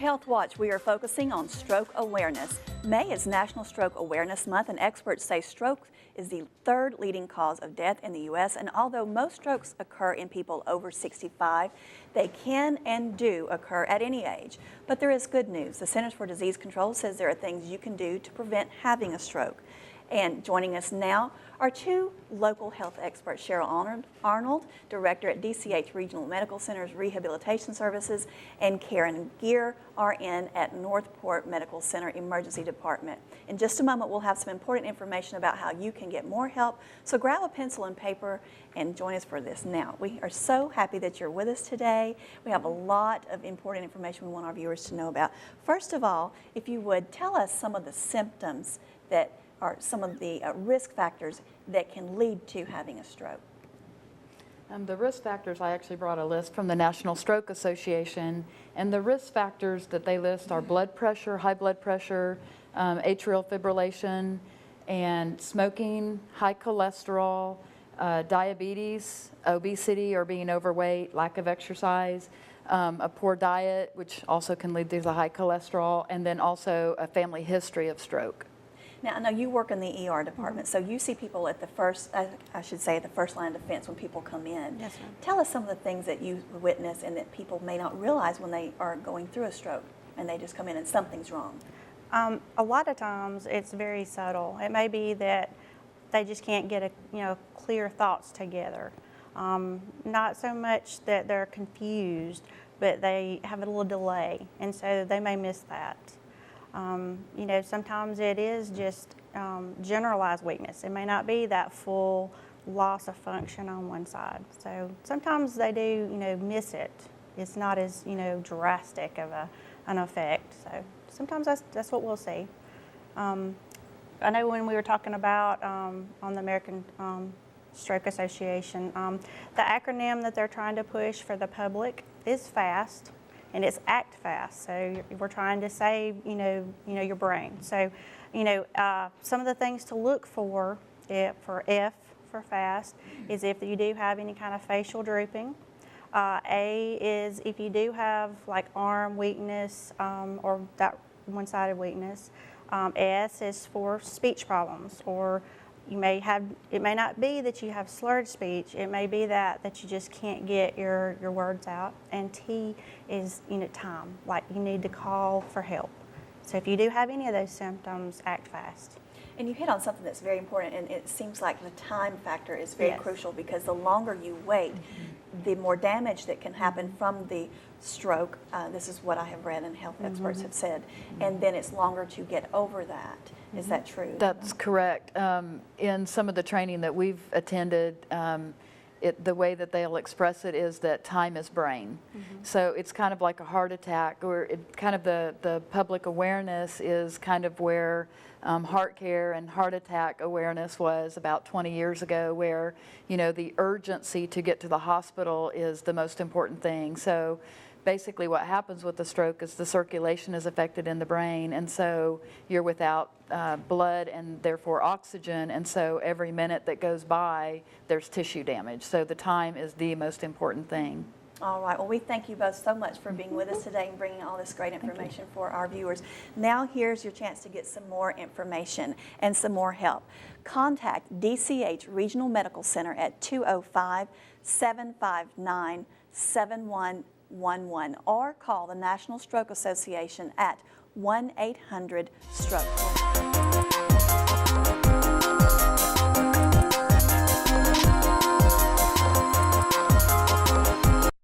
Health Watch, we are focusing on stroke awareness. May is National Stroke Awareness Month, and experts say stroke is the third leading cause of death in the U.S. And although most strokes occur in people over 65, they can and do occur at any age. But there is good news. The Centers for Disease Control says there are things you can do to prevent having a stroke. And joining us now are two local health experts, Cheryl Arnold, Director at DCH Regional Medical Center's Rehabilitation Services, and Karen Gear, RN at Northport Medical Center Emergency Department. In just a moment, we'll have some important information about how you can get more help. So grab a pencil and paper and join us for this now. We are so happy that you're with us today. We have a lot of important information we want our viewers to know about. First of all, if you would tell us some of the symptoms that are some of the risk factors that can lead to having a stroke. The risk factors, I actually brought a list from the National Stroke Association, and the risk factors that they list are blood pressure, high blood pressure, atrial fibrillation, and smoking, high cholesterol, diabetes, obesity or being overweight, lack of exercise, a poor diet, which also can lead to the high cholesterol, and then also a family history of stroke. Now, I know you work in the ER department, so you see people at the first, I should say, the first line of defense when people come in. Yes, ma'am. Tell us some of the things that you witness and that people may not realize when they are going through a stroke and they just come in and something's wrong. A lot of times it's very subtle. It may be that they just can't get clear thoughts together. Not so much that they're confused, but they have a little delay, and so they may miss that. Sometimes it is just generalized weakness. It may not be that full loss of function on one side. So sometimes they do, miss it. It's not as, drastic of an effect. So sometimes that's what we'll see. I know when we were talking about on the American Stroke Association, the acronym that they're trying to push for the public is FAST. And it's ACT fast, so we're trying to save, your brain. So, some of the things to look for F for fast is if you do have any kind of facial drooping. A is if you do have like arm weakness or that one-sided weakness. S is for speech problems, or it may not be that you have slurred speech, it may be that you just can't get your words out. And T is, time, like you need to call for help. So if you do have any of those symptoms, act fast. And you hit on something that's very important, and it seems like the time factor is very crucial, because the longer you wait, the more damage that can happen from the stroke. This is what I have read and health experts have said. And then it's longer to get over that. Is that true? That's correct. In some of the training that we've attended, the way that they'll express it is that time is brain. So it's kind of like a heart attack, or the public awareness is kind of where heart care and heart attack awareness was about 20 years ago, where the urgency to get to the hospital is the most important thing. So basically what happens with the stroke is the circulation is affected in the brain, and so you're without blood and therefore oxygen, and so every minute that goes by there's tissue damage. So the time is the most important thing. All right, well, we thank you both so much for being with us today and bringing all this great information for our viewers. Now here's your chance to get some more information and some more help. Contact DCH Regional Medical Center at 205-759-7111 or call the National Stroke Association at 1-800-STROKE.